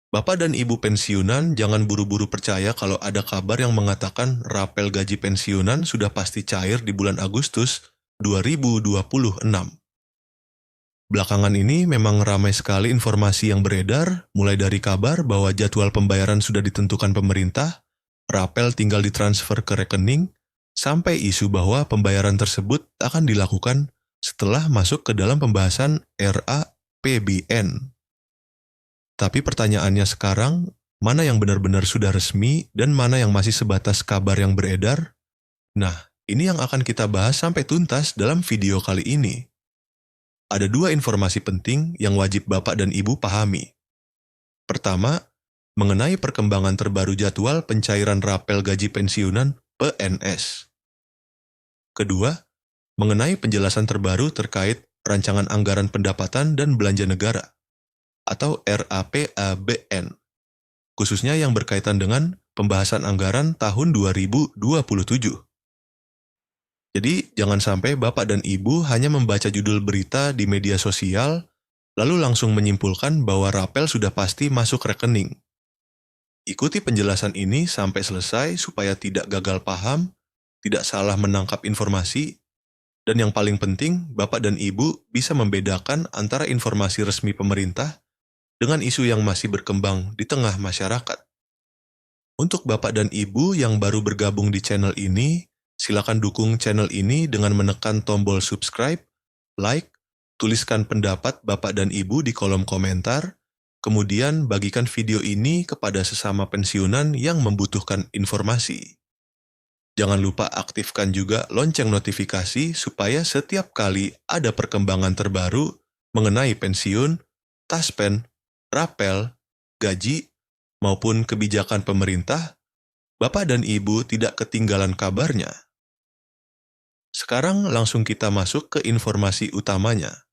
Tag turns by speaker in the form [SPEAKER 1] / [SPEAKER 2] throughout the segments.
[SPEAKER 1] Bapak dan Ibu pensiunan jangan buru-buru percaya kalau ada kabar yang mengatakan rapel gaji pensiunan sudah pasti cair di bulan Agustus 2026. Belakangan ini memang ramai sekali informasi yang beredar, mulai dari kabar bahwa jadwal pembayaran sudah ditentukan pemerintah, rapel tinggal ditransfer ke rekening, sampai isu bahwa pembayaran tersebut akan dilakukan setelah masuk ke dalam pembahasan RAPBN. Tapi pertanyaannya sekarang, mana yang benar-benar sudah resmi dan mana yang masih sebatas kabar yang beredar? Nah, ini yang akan kita bahas sampai tuntas dalam video kali ini. Ada dua informasi penting yang wajib Bapak dan Ibu pahami. Pertama, mengenai perkembangan terbaru jadwal pencairan rapel gaji pensiunan PNS. Kedua, mengenai penjelasan terbaru terkait Rancangan Anggaran Pendapatan dan Belanja Negara atau RAPABN, khususnya yang berkaitan dengan pembahasan anggaran tahun 2027. Jadi, jangan sampai Bapak dan Ibu hanya membaca judul berita di media sosial, lalu langsung menyimpulkan bahwa rapel sudah pasti masuk rekening. Ikuti penjelasan ini sampai selesai supaya tidak gagal paham, tidak salah menangkap informasi, dan yang paling penting, Bapak dan Ibu bisa membedakan antara informasi resmi pemerintah dengan isu yang masih berkembang di tengah masyarakat. Untuk Bapak dan Ibu yang baru bergabung di channel ini, silakan dukung channel ini dengan menekan tombol subscribe, like, tuliskan pendapat Bapak dan Ibu di kolom komentar, kemudian bagikan video ini kepada sesama pensiunan yang membutuhkan informasi. Jangan lupa aktifkan juga lonceng notifikasi supaya setiap kali ada perkembangan terbaru mengenai pensiun, taspen, rapel, gaji, maupun kebijakan pemerintah, Bapak dan Ibu tidak ketinggalan kabarnya. Sekarang langsung kita masuk ke informasi utamanya.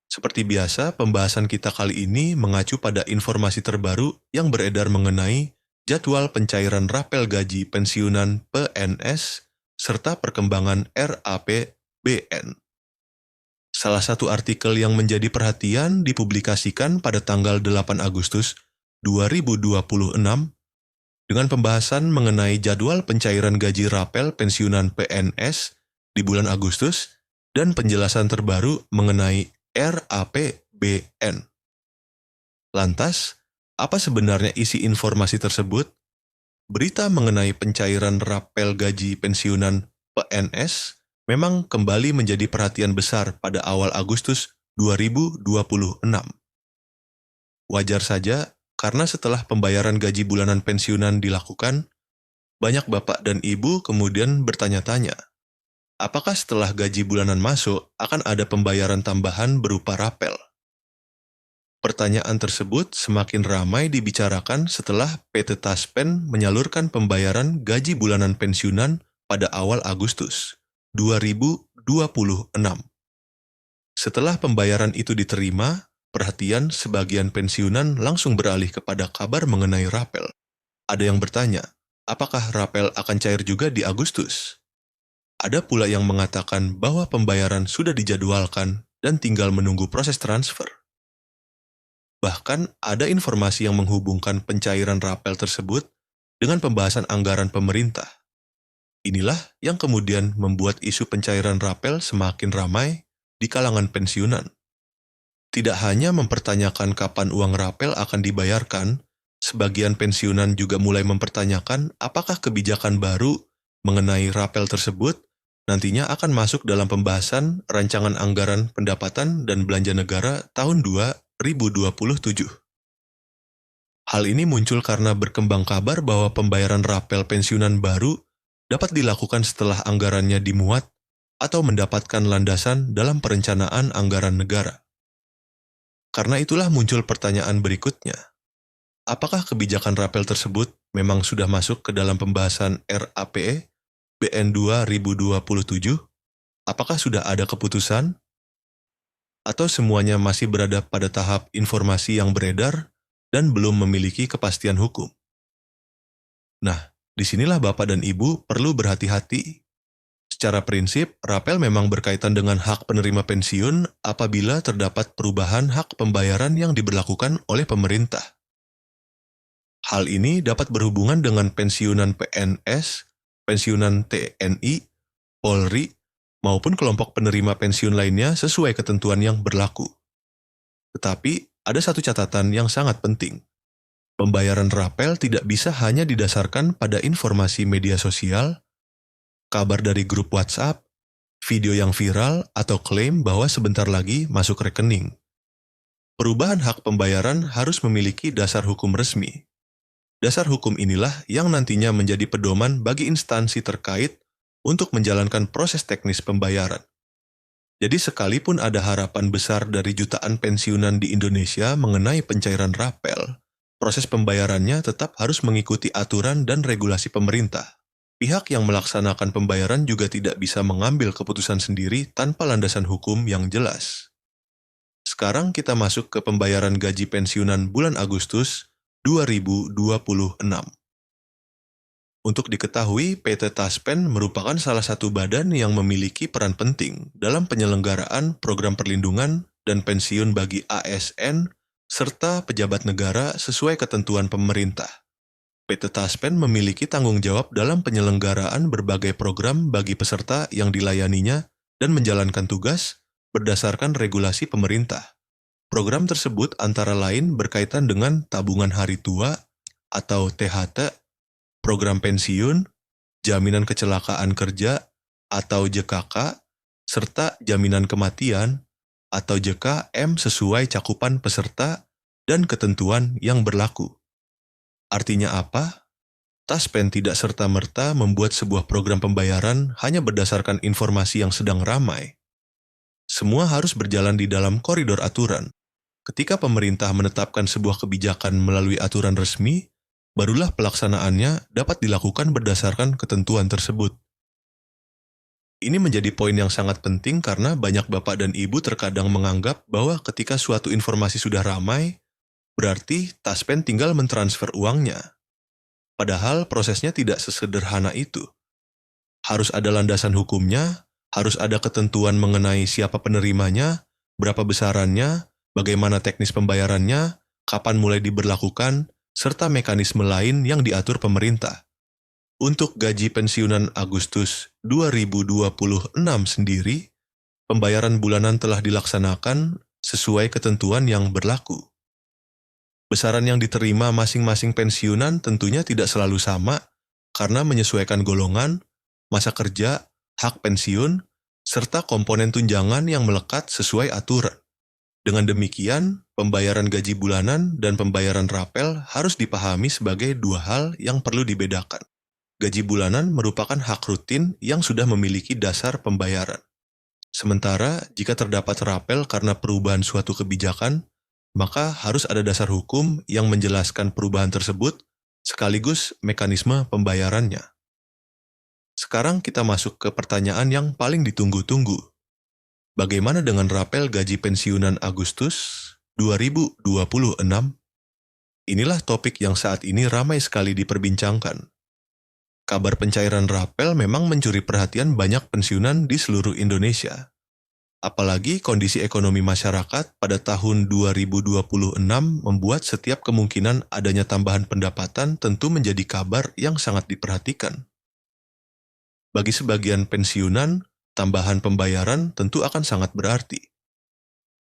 [SPEAKER 1] Seperti biasa, pembahasan kita kali ini mengacu pada informasi terbaru yang beredar mengenai jadwal pencairan rapel gaji pensiunan PNS serta perkembangan RAPBN. Salah satu artikel yang menjadi perhatian dipublikasikan pada tanggal 8 Agustus 2026 dengan pembahasan mengenai jadwal pencairan gaji rapel pensiunan PNS di bulan Agustus dan penjelasan terbaru mengenai RAPBN. Lantas, apa sebenarnya isi informasi tersebut? Berita mengenai pencairan rapel gaji pensiunan PNS memang kembali menjadi perhatian besar pada awal Agustus 2026. Wajar saja, karena setelah pembayaran gaji bulanan pensiunan dilakukan, banyak bapak dan ibu kemudian bertanya-tanya, apakah setelah gaji bulanan masuk akan ada pembayaran tambahan berupa rapel? Pertanyaan tersebut semakin ramai dibicarakan setelah PT Taspen menyalurkan pembayaran gaji bulanan pensiunan pada awal Agustus 2026. Setelah pembayaran itu diterima, perhatian sebagian pensiunan langsung beralih kepada kabar mengenai rapel. Ada yang bertanya, apakah rapel akan cair juga di Agustus? Ada pula yang mengatakan bahwa pembayaran sudah dijadwalkan dan tinggal menunggu proses transfer. Bahkan ada informasi yang menghubungkan pencairan rapel tersebut dengan pembahasan anggaran pemerintah. Inilah yang kemudian membuat isu pencairan rapel semakin ramai di kalangan pensiunan. Tidak hanya mempertanyakan kapan uang rapel akan dibayarkan, sebagian pensiunan juga mulai mempertanyakan apakah kebijakan baru mengenai rapel tersebut nantinya akan masuk dalam pembahasan Rancangan Anggaran Pendapatan dan Belanja Negara tahun 2027. Hal ini muncul karena berkembang kabar bahwa pembayaran rapel pensiunan baru dapat dilakukan setelah anggarannya dimuat atau mendapatkan landasan dalam perencanaan anggaran negara. Karena itulah muncul pertanyaan berikutnya. Apakah kebijakan rapel tersebut memang sudah masuk ke dalam pembahasan RAPE BN 2027? Apakah sudah ada keputusan? Atau semuanya masih berada pada tahap informasi yang beredar dan belum memiliki kepastian hukum? Nah, disinilah Bapak dan Ibu perlu berhati-hati. Secara prinsip, rapel memang berkaitan dengan hak penerima pensiun apabila terdapat perubahan hak pembayaran yang diberlakukan oleh pemerintah. Hal ini dapat berhubungan dengan pensiunan PNS, pensiunan TNI, Polri, maupun kelompok penerima pensiun lainnya sesuai ketentuan yang berlaku. Tetapi, ada satu catatan yang sangat penting. Pembayaran rapel tidak bisa hanya didasarkan pada informasi media sosial, kabar dari grup WhatsApp, video yang viral, atau klaim bahwa sebentar lagi masuk rekening. Perubahan hak pembayaran harus memiliki dasar hukum resmi. Dasar hukum inilah yang nantinya menjadi pedoman bagi instansi terkait untuk menjalankan proses teknis pembayaran. Jadi sekalipun ada harapan besar dari jutaan pensiunan di Indonesia mengenai pencairan rapel, proses pembayarannya tetap harus mengikuti aturan dan regulasi pemerintah. Pihak yang melaksanakan pembayaran juga tidak bisa mengambil keputusan sendiri tanpa landasan hukum yang jelas. Sekarang kita masuk ke pembayaran gaji pensiunan bulan Agustus 2026. Untuk diketahui, PT Taspen merupakan salah satu badan yang memiliki peran penting dalam penyelenggaraan program perlindungan dan pensiun bagi ASN serta pejabat negara sesuai ketentuan pemerintah. PT Taspen memiliki tanggung jawab dalam penyelenggaraan berbagai program bagi peserta yang dilayaninya dan menjalankan tugas berdasarkan regulasi pemerintah. Program tersebut antara lain berkaitan dengan tabungan hari tua atau THT, program pensiun, jaminan kecelakaan kerja atau JKK, serta jaminan kematian atau JKM sesuai cakupan peserta dan ketentuan yang berlaku. Artinya apa? Taspen tidak serta-merta membuat sebuah program pembayaran hanya berdasarkan informasi yang sedang ramai. Semua harus berjalan di dalam koridor aturan. Ketika pemerintah menetapkan sebuah kebijakan melalui aturan resmi, barulah pelaksanaannya dapat dilakukan berdasarkan ketentuan tersebut. Ini menjadi poin yang sangat penting karena banyak bapak dan ibu terkadang menganggap bahwa ketika suatu informasi sudah ramai, berarti Taspen tinggal mentransfer uangnya. Padahal prosesnya tidak sesederhana itu. Harus ada landasan hukumnya, harus ada ketentuan mengenai siapa penerimanya, berapa besarannya, bagaimana teknis pembayarannya, kapan mulai diberlakukan, serta mekanisme lain yang diatur pemerintah. Untuk gaji pensiunan Agustus 2026 sendiri, pembayaran bulanan telah dilaksanakan sesuai ketentuan yang berlaku. Besaran yang diterima masing-masing pensiunan tentunya tidak selalu sama karena menyesuaikan golongan, masa kerja, hak pensiun, serta komponen tunjangan yang melekat sesuai aturan. Dengan demikian, pembayaran gaji bulanan dan pembayaran rapel harus dipahami sebagai dua hal yang perlu dibedakan. Gaji bulanan merupakan hak rutin yang sudah memiliki dasar pembayaran. Sementara, jika terdapat rapel karena perubahan suatu kebijakan, maka harus ada dasar hukum yang menjelaskan perubahan tersebut sekaligus mekanisme pembayarannya. Sekarang kita masuk ke pertanyaan yang paling ditunggu-tunggu. Bagaimana dengan rapel gaji pensiunan Agustus 2026? Inilah topik yang saat ini ramai sekali diperbincangkan. Kabar pencairan rapel memang mencuri perhatian banyak pensiunan di seluruh Indonesia. Apalagi kondisi ekonomi masyarakat pada tahun 2026 membuat setiap kemungkinan adanya tambahan pendapatan tentu menjadi kabar yang sangat diperhatikan. Bagi sebagian pensiunan, tambahan pembayaran tentu akan sangat berarti.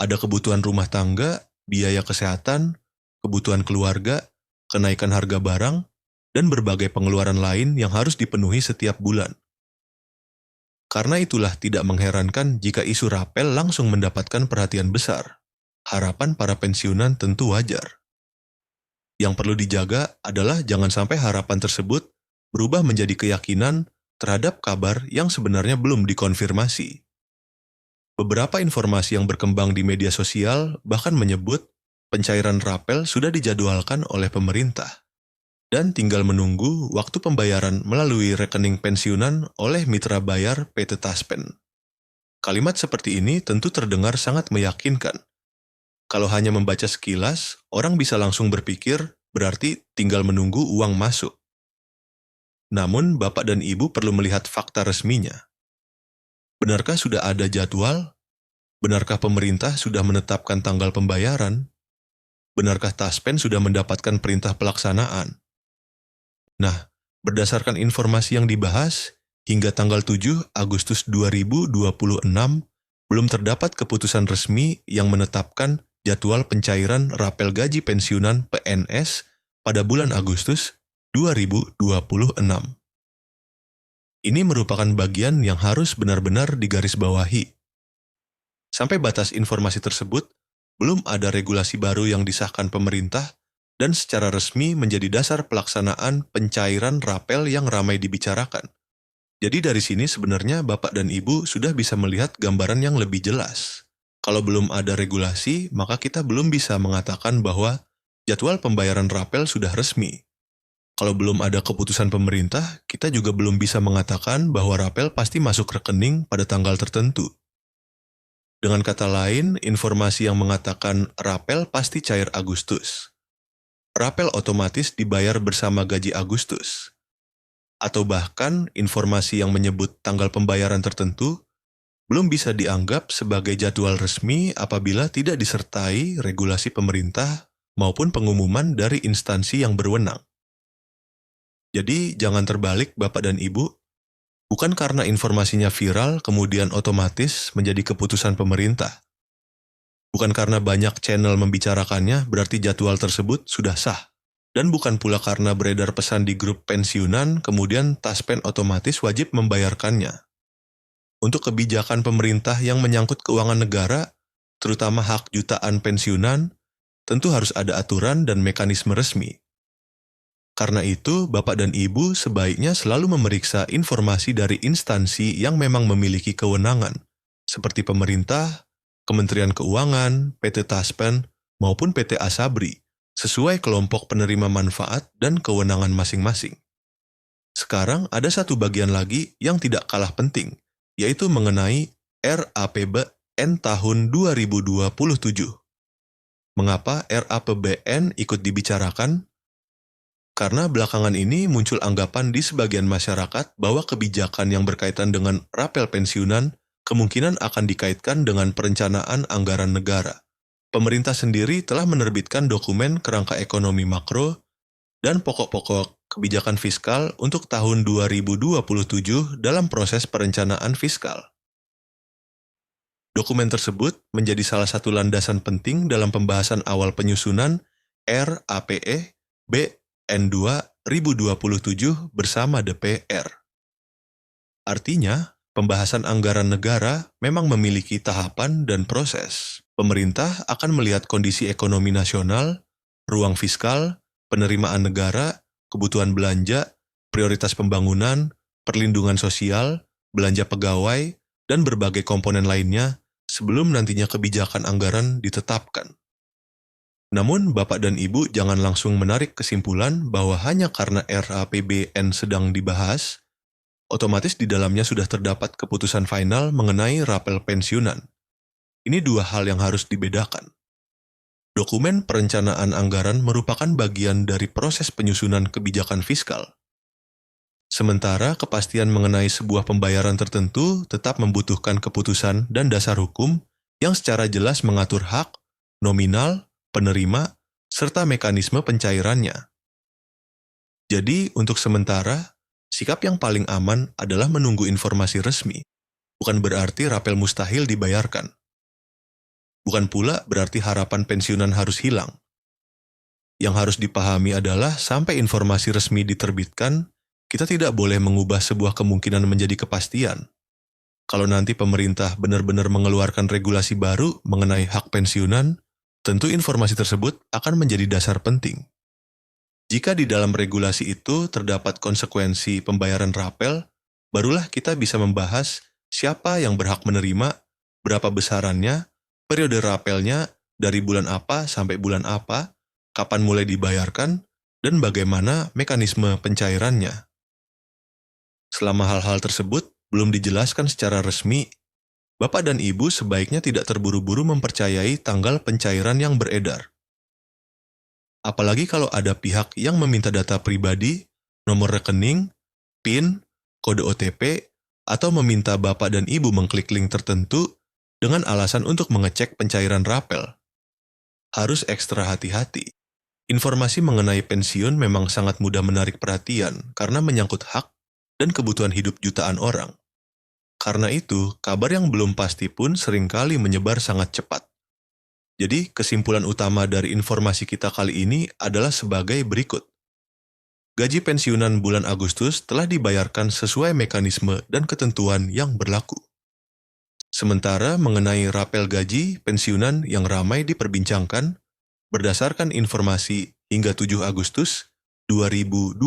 [SPEAKER 1] Ada kebutuhan rumah tangga, biaya kesehatan, kebutuhan keluarga, kenaikan harga barang, dan berbagai pengeluaran lain yang harus dipenuhi setiap bulan. Karena itulah tidak mengherankan jika isu rapel langsung mendapatkan perhatian besar. Harapan para pensiunan tentu wajar. Yang perlu dijaga adalah jangan sampai harapan tersebut berubah menjadi keyakinan terhadap kabar yang sebenarnya belum dikonfirmasi. Beberapa informasi yang berkembang di media sosial bahkan menyebut pencairan rapel sudah dijadwalkan oleh pemerintah dan tinggal menunggu waktu pembayaran melalui rekening pensiunan oleh mitra bayar PT Taspen. Kalimat seperti ini tentu terdengar sangat meyakinkan. Kalau hanya membaca sekilas, orang bisa langsung berpikir berarti tinggal menunggu uang masuk. Namun, Bapak dan Ibu perlu melihat fakta resminya. Benarkah sudah ada jadwal? Benarkah pemerintah sudah menetapkan tanggal pembayaran? Benarkah Taspen sudah mendapatkan perintah pelaksanaan? Nah, berdasarkan informasi yang dibahas, hingga tanggal 7 Agustus 2026, belum terdapat keputusan resmi yang menetapkan jadwal pencairan rapel gaji pensiunan PNS pada bulan Agustus 2026. Ini merupakan bagian yang harus benar-benar digarisbawahi. Sampai batas informasi tersebut, belum ada regulasi baru yang disahkan pemerintah dan secara resmi menjadi dasar pelaksanaan pencairan rapel yang ramai dibicarakan. Jadi dari sini sebenarnya Bapak dan Ibu sudah bisa melihat gambaran yang lebih jelas. Kalau belum ada regulasi, maka kita belum bisa mengatakan bahwa jadwal pembayaran rapel sudah resmi. Kalau belum ada keputusan pemerintah, kita juga belum bisa mengatakan bahwa rapel pasti masuk rekening pada tanggal tertentu. Dengan kata lain, informasi yang mengatakan rapel pasti cair Agustus. Rapel otomatis dibayar bersama gaji Agustus. Atau bahkan informasi yang menyebut tanggal pembayaran tertentu belum bisa dianggap sebagai jadwal resmi apabila tidak disertai regulasi pemerintah maupun pengumuman dari instansi yang berwenang. Jadi jangan terbalik Bapak dan Ibu, bukan karena informasinya viral kemudian otomatis menjadi keputusan pemerintah. Bukan karena banyak channel membicarakannya berarti jadwal tersebut sudah sah. Dan bukan pula karena beredar pesan di grup pensiunan kemudian Taspen otomatis wajib membayarkannya. Untuk kebijakan pemerintah yang menyangkut keuangan negara, terutama hak jutaan pensiunan, tentu harus ada aturan dan mekanisme resmi. Karena itu, Bapak dan Ibu sebaiknya selalu memeriksa informasi dari instansi yang memang memiliki kewenangan, seperti pemerintah, Kementerian Keuangan, PT Taspen, maupun PT Asabri, sesuai kelompok penerima manfaat dan kewenangan masing-masing. Sekarang ada satu bagian lagi yang tidak kalah penting, yaitu mengenai RAPBN tahun 2027. Mengapa RAPBN ikut dibicarakan? Karena belakangan ini muncul anggapan di sebagian masyarakat bahwa kebijakan yang berkaitan dengan rapel pensiunan kemungkinan akan dikaitkan dengan perencanaan anggaran negara. Pemerintah sendiri telah menerbitkan dokumen kerangka ekonomi makro dan pokok-pokok kebijakan fiskal untuk tahun 2027 dalam proses perencanaan fiskal. Dokumen tersebut menjadi salah satu landasan penting dalam pembahasan awal penyusunan RAPE BN2 2027 bersama DPR. Artinya, pembahasan anggaran negara memang memiliki tahapan dan proses. Pemerintah akan melihat kondisi ekonomi nasional, ruang fiskal, penerimaan negara, kebutuhan belanja, prioritas pembangunan, perlindungan sosial, belanja pegawai, dan berbagai komponen lainnya sebelum nantinya kebijakan anggaran ditetapkan. Namun, Bapak dan Ibu jangan langsung menarik kesimpulan bahwa hanya karena RAPBN sedang dibahas, otomatis di dalamnya sudah terdapat keputusan final mengenai rapel pensiunan. Ini dua hal yang harus dibedakan. Dokumen perencanaan anggaran merupakan bagian dari proses penyusunan kebijakan fiskal. Sementara kepastian mengenai sebuah pembayaran tertentu tetap membutuhkan keputusan dan dasar hukum yang secara jelas mengatur hak, nominal, penerima, serta mekanisme pencairannya. Jadi, untuk sementara, sikap yang paling aman adalah menunggu informasi resmi. Bukan berarti rapel mustahil dibayarkan. Bukan pula berarti harapan pensiunan harus hilang. Yang harus dipahami adalah sampai informasi resmi diterbitkan, kita tidak boleh mengubah sebuah kemungkinan menjadi kepastian. Kalau nanti pemerintah benar-benar mengeluarkan regulasi baru mengenai hak pensiunan, tentu informasi tersebut akan menjadi dasar penting. Jika di dalam regulasi itu terdapat konsekuensi pembayaran rapel, barulah kita bisa membahas siapa yang berhak menerima, berapa besarannya, periode rapelnya, dari bulan apa sampai bulan apa, kapan mulai dibayarkan, dan bagaimana mekanisme pencairannya. Selama hal-hal tersebut belum dijelaskan secara resmi, Bapak dan Ibu sebaiknya tidak terburu-buru mempercayai tanggal pencairan yang beredar. Apalagi kalau ada pihak yang meminta data pribadi, nomor rekening, PIN, kode OTP, atau meminta Bapak dan Ibu mengklik link tertentu dengan alasan untuk mengecek pencairan rapel. Harus ekstra hati-hati. Informasi mengenai pensiun memang sangat mudah menarik perhatian karena menyangkut hak dan kebutuhan hidup jutaan orang. Karena itu, kabar yang belum pasti pun seringkali menyebar sangat cepat. Jadi, kesimpulan utama dari informasi kita kali ini adalah sebagai berikut. Gaji pensiunan bulan Agustus telah dibayarkan sesuai mekanisme dan ketentuan yang berlaku. Sementara mengenai rapel gaji pensiunan yang ramai diperbincangkan, berdasarkan informasi hingga 7 Agustus 2026,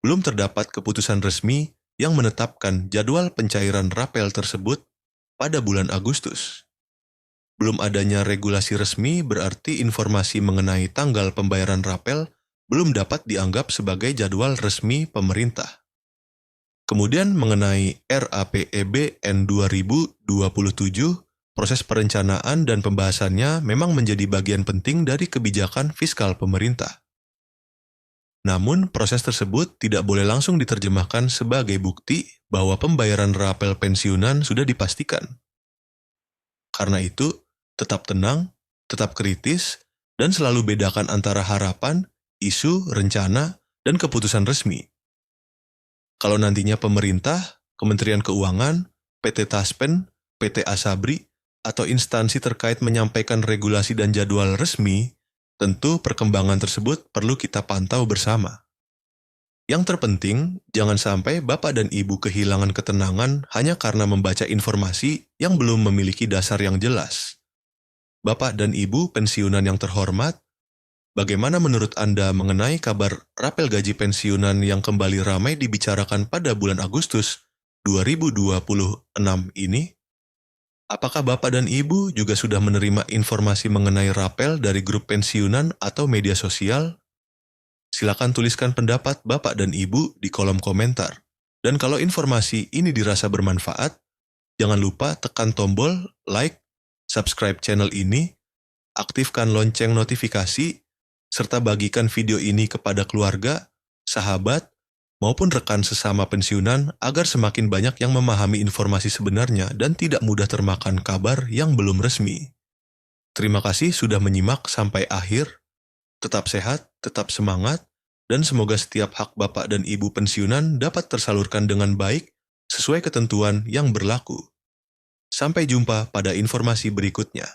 [SPEAKER 1] belum terdapat keputusan resmi yang menetapkan jadwal pencairan rapel tersebut pada bulan Agustus. Belum adanya regulasi resmi berarti informasi mengenai tanggal pembayaran rapel belum dapat dianggap sebagai jadwal resmi pemerintah. Kemudian mengenai RAPEBN 2027, proses perencanaan dan pembahasannya memang menjadi bagian penting dari kebijakan fiskal pemerintah. Namun, proses tersebut tidak boleh langsung diterjemahkan sebagai bukti bahwa pembayaran rapel pensiunan sudah dipastikan. Karena itu, tetap tenang, tetap kritis, dan selalu bedakan antara harapan, isu, rencana, dan keputusan resmi. Kalau nantinya pemerintah, Kementerian Keuangan, PT Taspen, PT Asabri, atau instansi terkait menyampaikan regulasi dan jadwal resmi, tentu perkembangan tersebut perlu kita pantau bersama. Yang terpenting, jangan sampai Bapak dan Ibu kehilangan ketenangan hanya karena membaca informasi yang belum memiliki dasar yang jelas. Bapak dan Ibu pensiunan yang terhormat, bagaimana menurut Anda mengenai kabar rapel gaji pensiunan yang kembali ramai dibicarakan pada bulan Agustus 2026 ini? Apakah Bapak dan Ibu juga sudah menerima informasi mengenai rapel dari grup pensiunan atau media sosial? Silakan tuliskan pendapat Bapak dan Ibu di kolom komentar. Dan kalau informasi ini dirasa bermanfaat, jangan lupa tekan tombol like, subscribe channel ini, aktifkan lonceng notifikasi, serta bagikan video ini kepada keluarga, sahabat, maupun rekan sesama pensiunan agar semakin banyak yang memahami informasi sebenarnya dan tidak mudah termakan kabar yang belum resmi. Terima kasih sudah menyimak sampai akhir. Tetap sehat, tetap semangat, dan semoga setiap hak Bapak dan Ibu pensiunan dapat tersalurkan dengan baik sesuai ketentuan yang berlaku. Sampai jumpa pada informasi berikutnya.